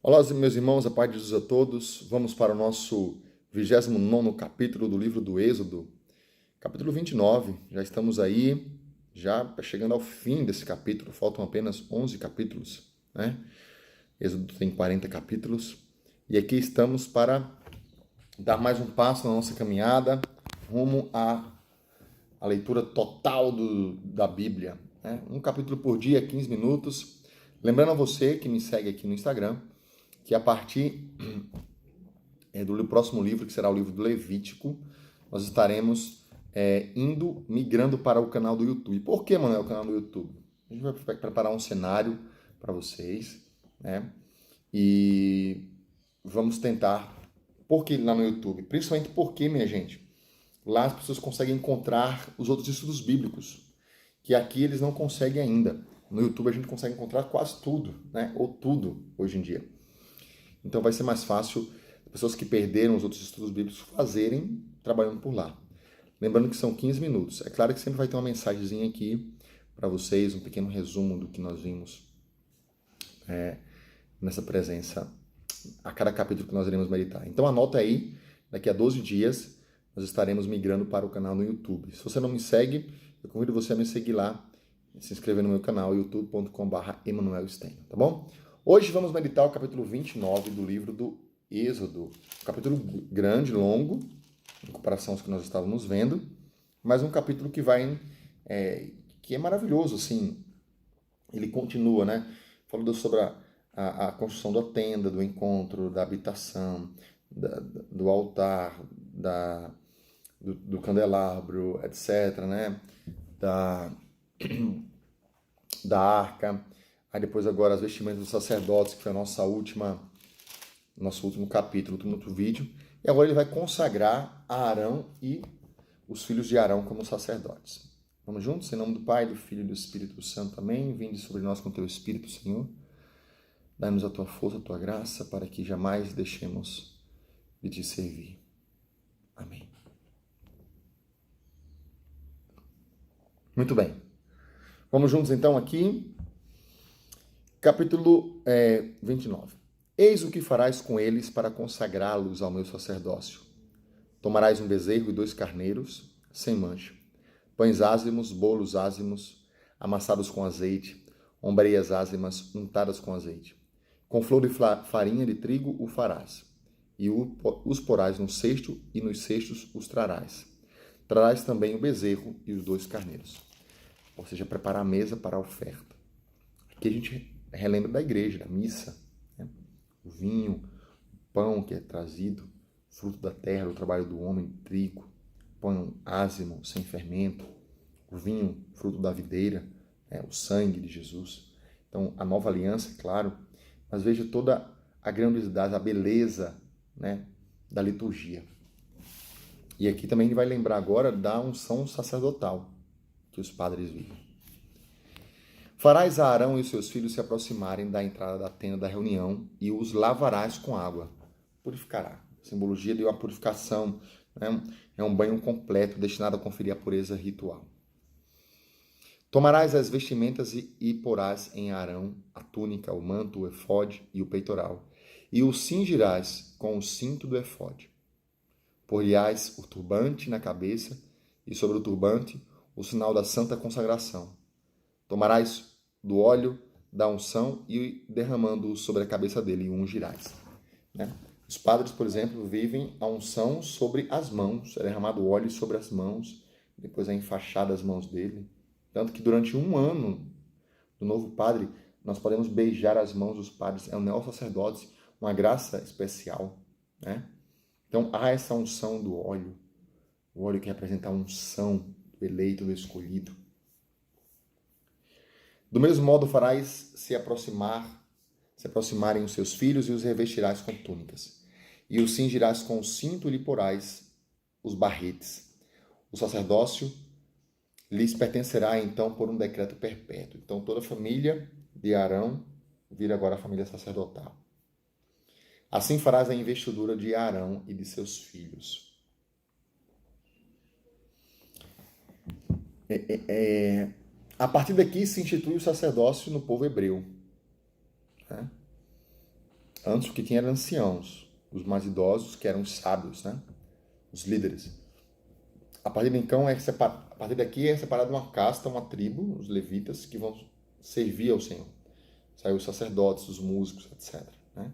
Olá, meus irmãos, a paz de Jesus a todos. Vamos para o nosso 29º capítulo do livro do Êxodo, capítulo 29. Já estamos aí, já chegando ao fim desse capítulo, faltam apenas 11 capítulos, né? Êxodo tem 40 capítulos. E aqui estamos para dar mais um passo na nossa caminhada rumo à leitura total da Bíblia, né? Um capítulo por dia, 15 minutos. Lembrando a você que me segue aqui no Instagram, que a partir do próximo livro, que será o livro do Levítico, nós estaremos migrando para o canal do YouTube. Por que, Manuel, o canal do YouTube? A gente vai preparar um cenário para vocês, né? E vamos tentar. Por que lá no YouTube? Principalmente porque, minha gente, lá as pessoas conseguem encontrar os outros estudos bíblicos, que aqui eles não conseguem ainda. No YouTube a gente consegue encontrar quase tudo, né? Ou tudo hoje em dia. Então vai ser mais fácil pessoas que perderam os outros estudos bíblicos fazerem trabalhando por lá. Lembrando que são 15 minutos. É claro que sempre vai ter uma mensagenzinha aqui para vocês, um pequeno resumo do que nós vimos nessa presença a cada capítulo que nós iremos meditar. Então anota aí, daqui a 12 dias nós estaremos migrando para o canal no YouTube. Se você não me segue, eu convido você a me seguir lá, se inscrever no meu canal, youtube.com/EmanuelStênio, tá bom? Hoje vamos meditar o capítulo 29 do livro do Êxodo. Um capítulo grande, longo, em comparação aos que nós estávamos vendo, mas um capítulo que que é maravilhoso, assim. Ele continua, né? Falando sobre a construção da tenda, do encontro, da habitação, do altar, do candelabro, etc., né? Da arca. Aí depois agora as vestimentas dos sacerdotes, que foi nosso último capítulo, do outro vídeo. E agora ele vai consagrar a Arão e os filhos de Arão como sacerdotes. Vamos juntos? Em nome do Pai, do Filho e do Espírito Santo. Amém. Vinde sobre nós com teu Espírito, Senhor. Dá-nos a tua força, a tua graça, para que jamais deixemos de te servir. Amém. Muito bem. Vamos juntos então aqui. Capítulo 29. Eis o que farás com eles para consagrá-los ao meu sacerdócio. Tomarás um bezerro e 2 carneiros, sem mancha, pães ázimos, bolos ázimos, amassados com azeite, ombreias ázimas untadas com azeite. Com flor de farinha de trigo o farás, e os porás num cesto, e nos cestos os trarás. Trarás também o bezerro e os 2 carneiros. Ou seja, preparar a mesa para a oferta. Aqui a gente relembra da igreja, da missa, né? O vinho, o pão que é trazido, fruto da terra, do trabalho do homem, trigo, pão ázimo, sem fermento, o vinho, fruto da videira, né? O sangue de Jesus. Então, a nova aliança, é claro, mas veja toda a grandiosidade, a beleza, né, da liturgia. E aqui também ele vai lembrar agora da unção sacerdotal que os padres vivem. Farás a Arão e os seus filhos se aproximarem da entrada da tenda da reunião e os lavarás com água. Purificará. Simbologia de uma purificação, né? É um banho completo destinado a conferir a pureza ritual. Tomarás as vestimentas e porás em Arão a túnica, o manto, o efode e o peitoral, e o cingirás com o cinto do efode. Por-lhe-ás o turbante na cabeça, e sobre o turbante o sinal da santa consagração. Tomarás do óleo da unção e derramando-o sobre a cabeça dele, e o ungirás. Né? Os padres, por exemplo, vivem a unção sobre as mãos, é derramado óleo sobre as mãos, depois é enfaixado as mãos dele. Tanto que durante 1 ano do novo padre, nós podemos beijar as mãos dos padres, é um neo-sacerdote, uma graça especial. Né? Então há essa unção do óleo, o óleo que representa a unção do eleito, do escolhido. Do mesmo modo farás se aproximarem os seus filhos e os revestirás com túnicas. E os cingirás com o cinto e lhe porás os barretes. O sacerdócio lhes pertencerá então por um decreto perpétuo. Então toda a família de Arão vira agora a família sacerdotal. Assim farás a investidura de Arão e de seus filhos. A partir daqui se institui o sacerdócio no povo hebreu. Né? Antes o que tinha eram anciãos, os mais idosos, que eram os sábios, né? Os líderes. A partir de então, a partir daqui é separada uma casta, uma tribo, os levitas, que vão servir ao Senhor. Saiu os sacerdotes, os músicos, etc. Né?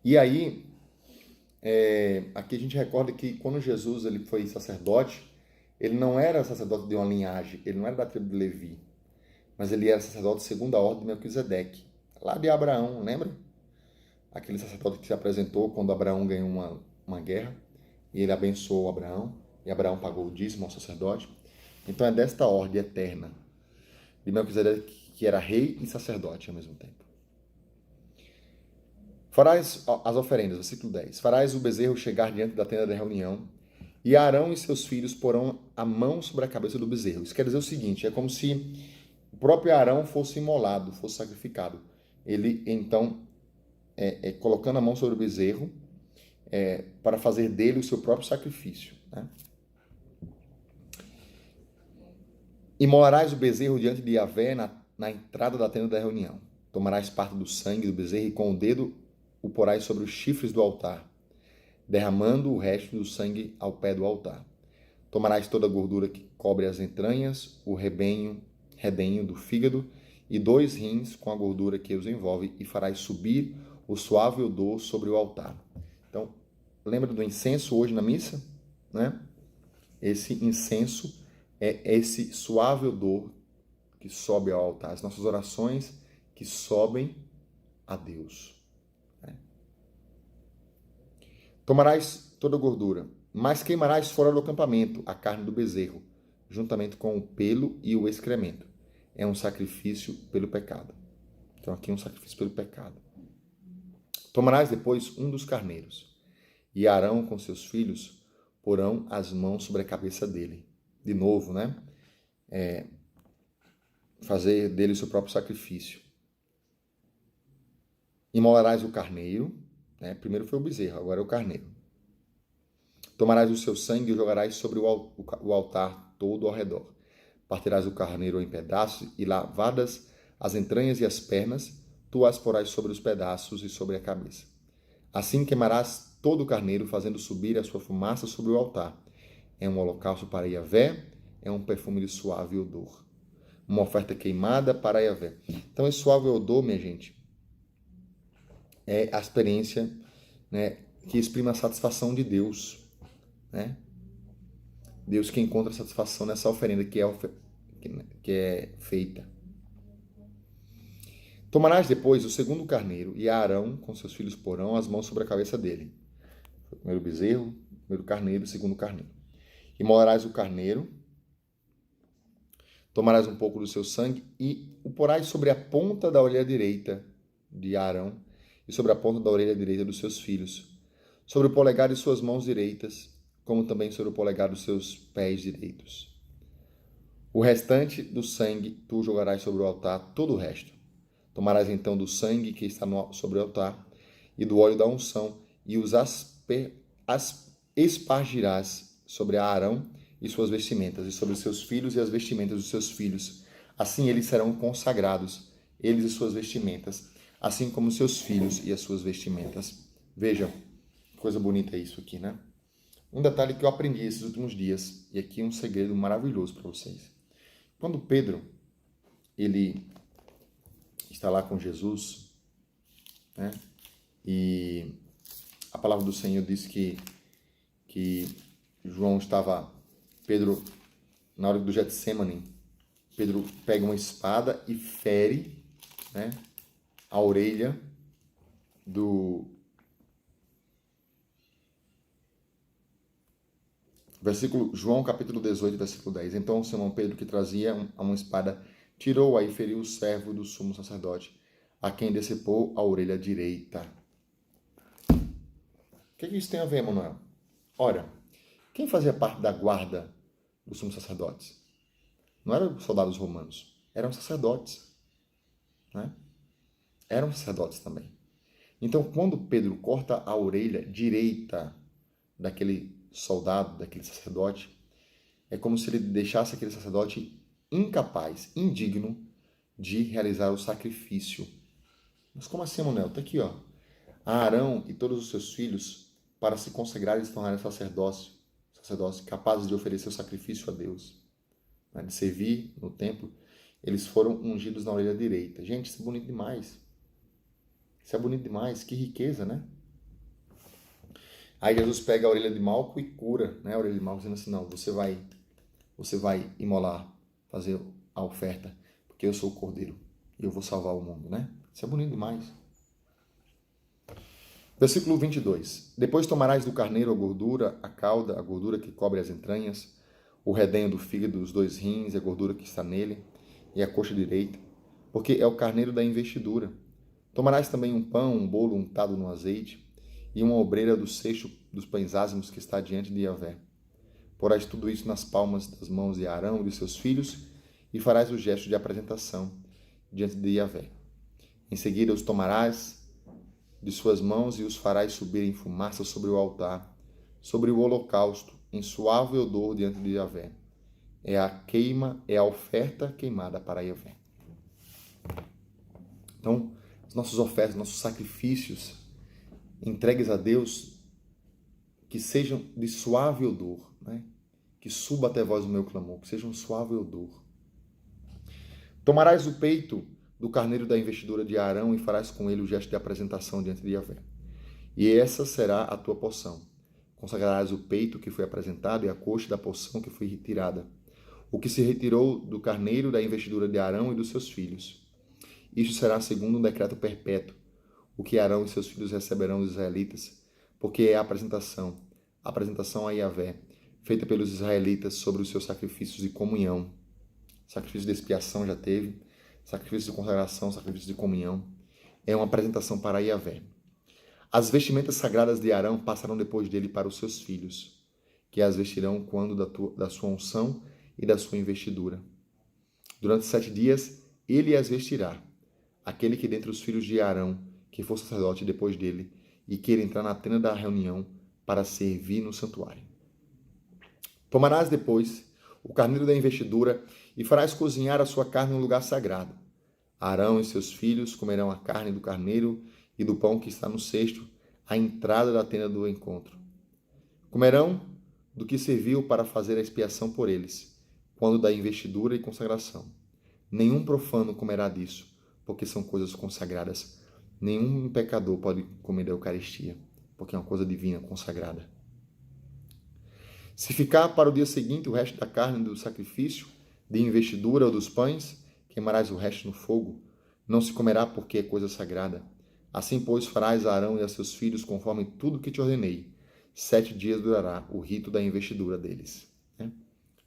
E aí, aqui a gente recorda que quando Jesus ele foi sacerdote, ele não era sacerdote de uma linhagem, ele não era da tribo de Levi, mas ele era sacerdote segundo a ordem de Melquisedeque, lá de Abraão, lembra? Aquele sacerdote que se apresentou quando Abraão ganhou uma guerra, e ele abençoou Abraão, e Abraão pagou o dízimo ao sacerdote. Então é desta ordem eterna de Melquisedeque, que era rei e sacerdote ao mesmo tempo. Farás as oferendas, versículo 10. Farás o bezerro chegar diante da tenda da reunião, e Arão e seus filhos porão a mão sobre a cabeça do bezerro. Isso quer dizer o seguinte, é como se o próprio Arão fosse imolado, fosse sacrificado. Ele, então, colocando a mão sobre o bezerro, para fazer dele o seu próprio sacrifício. Né? Imolarás o bezerro diante de Yahvé na entrada da tenda da reunião. Tomarás parte do sangue do bezerro e com o dedo o porás sobre os chifres do altar, derramando o resto do sangue ao pé do altar. Tomarás toda a gordura que cobre as entranhas, o redenho do fígado e 2 rins com a gordura que os envolve e farás subir o suave odor sobre o altar. Então, lembra do incenso hoje na missa? Né? Esse incenso é esse suave odor que sobe ao altar. As nossas orações que sobem a Deus. Né? Tomarás toda a gordura, mas queimarás fora do acampamento a carne do bezerro, juntamente com o pelo e o excremento. É um sacrifício pelo pecado. Então aqui é um sacrifício pelo pecado. Tomarás depois um dos carneiros, e Arão com seus filhos porão as mãos sobre a cabeça dele. De novo, né? Fazer dele o seu próprio sacrifício. Imolarás o carneiro, né? Primeiro foi o bezerro, agora é o carneiro. Tomarás o seu sangue e o jogarás sobre o altar todo ao redor. Partirás o carneiro em pedaços e, lavadas as entranhas e as pernas, tu as porás sobre os pedaços e sobre a cabeça. Assim queimarás todo o carneiro, fazendo subir a sua fumaça sobre o altar. É um holocausto para Yahvé, é um perfume de suave odor. Uma oferta queimada para Yahvé. Então, esse suave odor, minha gente, é a experiência, né, que exprime a satisfação de Deus. Né? Deus que encontra satisfação nessa oferenda que é feita. Tomarás depois o segundo carneiro e Arão com seus filhos porão as mãos sobre a cabeça dele. O primeiro bezerro, o primeiro carneiro, o segundo carneiro. Imolarás o carneiro, tomarás um pouco do seu sangue e o porás sobre a ponta da orelha direita de Arão e sobre a ponta da orelha direita dos seus filhos, sobre o polegar de suas mãos direitas, como também sobre o polegar dos seus pés direitos. O restante do sangue tu jogarás sobre o altar, todo o resto. Tomarás então do sangue que está sobre o altar e do óleo da unção e os espargirás sobre Arão e suas vestimentas, e sobre os seus filhos e as vestimentas dos seus filhos. Assim eles serão consagrados, eles e suas vestimentas, assim como seus filhos e as suas vestimentas. Veja, que coisa bonita isso aqui, né? Um detalhe que eu aprendi esses últimos dias, e aqui um segredo maravilhoso para vocês. Quando Pedro, ele está lá com Jesus, né? E a palavra do Senhor diz que João estava, Pedro, na hora do Getsêmani, Pedro pega uma espada e fere, né, a orelha do João capítulo 18, versículo 10. Então Simão Pedro, que trazia uma espada, tirou-a e feriu o servo do sumo sacerdote, a quem decepou a orelha direita. O que isso tem a ver, Manuel? Ora, quem fazia parte da guarda dos sumos sacerdotes? Não eram soldados romanos, eram sacerdotes. Né? Eram sacerdotes também. Então, quando Pedro corta a orelha direita daquele soldado, daquele sacerdote, é como se ele deixasse aquele sacerdote incapaz, indigno de realizar o sacrifício. Mas como assim, Manuel? Está aqui, ó. Arão e todos os seus filhos, para se consagrarem e se tornarem sacerdócio, capazes de oferecer o sacrifício a Deus, né, de servir no templo, eles foram ungidos na orelha direita. Gente, isso é bonito demais. Isso é bonito demais. Que riqueza, né? Aí Jesus pega a orelha de Malco e cura, né? A orelha de Malco, dizendo assim, não, você vai imolar, fazer a oferta, porque eu sou o Cordeiro e eu vou salvar o mundo, né? Isso é bonito demais. Versículo 22. Depois tomarás do carneiro a gordura, a cauda, a gordura que cobre as entranhas, o redenho do fígado, os 2 rins, a gordura que está nele, e a coxa direita, porque é o carneiro da investidura. Tomarás também um pão, um bolo untado no azeite, e uma obreira do cesto dos pães ázimos que está diante de Yahvé. Porás tudo isso nas palmas das mãos de Arão e de seus filhos, e farás o gesto de apresentação diante de Yahvé. Em seguida os tomarás de suas mãos e os farás subir em fumaça sobre o altar, sobre o holocausto, em suave odor diante de Yahvé. É a oferta queimada para Yahvé. Então, as nossas ofertas, nossos sacrifícios entregues a Deus, que sejam de suave odor, né? Que suba até vós o meu clamor, que seja um suave odor. Tomarás o peito do carneiro da investidura de Arão e farás com ele o gesto de apresentação diante de Yahvé. E essa será a tua porção. Consagrarás o peito que foi apresentado e a coxa da porção que foi retirada, o que se retirou do carneiro da investidura de Arão e dos seus filhos. Isto será segundo um decreto perpétuo, o que Arão e seus filhos receberão dos israelitas, porque é a apresentação a Yahvé, feita pelos israelitas sobre os seus sacrifícios de comunhão. Sacrifício de expiação já teve, sacrifício de consagração, sacrifício de comunhão. É uma apresentação para Yahvé. As vestimentas sagradas de Arão passarão depois dele para os seus filhos, que as vestirão quando da sua unção e da sua investidura. Durante 7 dias ele as vestirá, aquele que dentre os filhos de Arão, que for sacerdote depois dele, e queira entrar na tenda da reunião para servir no santuário. Tomarás depois o carneiro da investidura e farás cozinhar a sua carne no lugar sagrado. Arão e seus filhos comerão a carne do carneiro e do pão que está no cesto, à entrada da tenda do encontro. Comerão do que serviu para fazer a expiação por eles, quando da investidura e consagração. Nenhum profano comerá disso, porque são coisas consagradas. Nenhum pecador pode comer da Eucaristia, porque é uma coisa divina, consagrada. Se ficar para o dia seguinte o resto da carne do sacrifício, de investidura ou dos pães, queimarás o resto no fogo. Não se comerá porque é coisa sagrada. Assim, pois, farás a Arão e a seus filhos conforme tudo que te ordenei. 7 dias durará o rito da investidura deles.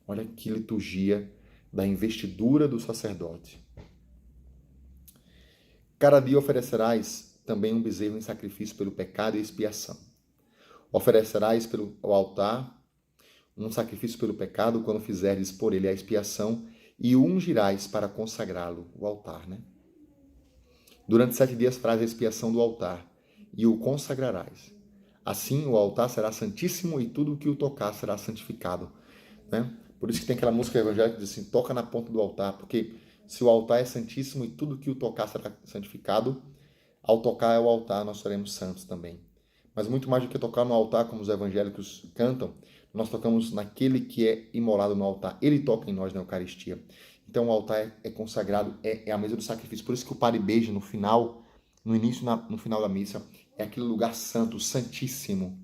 Olha que liturgia da investidura do sacerdote. Cada dia oferecerás também um bezerro em sacrifício pelo pecado e expiação. Oferecerás ao altar um sacrifício pelo pecado quando fizerdes por ele a expiação e o ungirás para consagrá-lo, o altar, né? Durante 7 dias farás a expiação do altar e o consagrarás. Assim o altar será santíssimo e tudo o que o tocar será santificado, né? Por isso que tem aquela música evangélica que diz assim, toca na ponta do altar, porque se o altar é santíssimo e tudo que o tocar será santificado, ao tocar o altar nós seremos santos também. Mas muito mais do que tocar no altar, como os evangélicos cantam, nós tocamos naquele que é imolado no altar. Ele toca em nós na Eucaristia. Então o altar é consagrado, é a mesa do sacrifício. Por isso que o Padre beija no final, no início, no final da missa, é aquele lugar santo, santíssimo.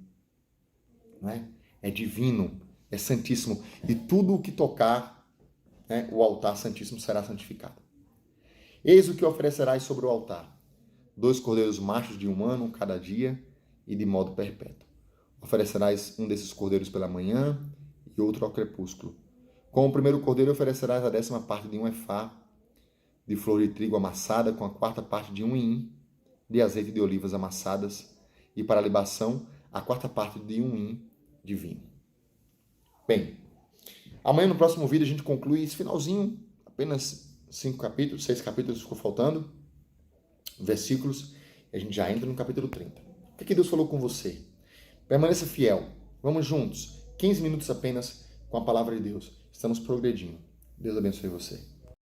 Né? É divino, é santíssimo. E tudo o que tocar, né, o altar santíssimo será santificado. Eis o que oferecerás sobre o altar. 2 cordeiros machos de 1 ano cada dia e de modo perpétuo. Oferecerás um desses cordeiros pela manhã e outro ao crepúsculo. Com o primeiro cordeiro oferecerás a 10ª parte de um efá de flor de trigo amassada, com a 4ª parte de um hin de azeite de olivas amassadas, e para a libação, a 4ª parte de um hin de vinho. Bem, amanhã no próximo vídeo a gente conclui esse finalzinho, apenas 5 capítulos, 6 capítulos ficou faltando, versículos, e a gente já entra no capítulo 30. O que Deus falou com você? Permaneça fiel. Vamos juntos. 15 minutos apenas com a palavra de Deus. Estamos progredindo. Deus abençoe você.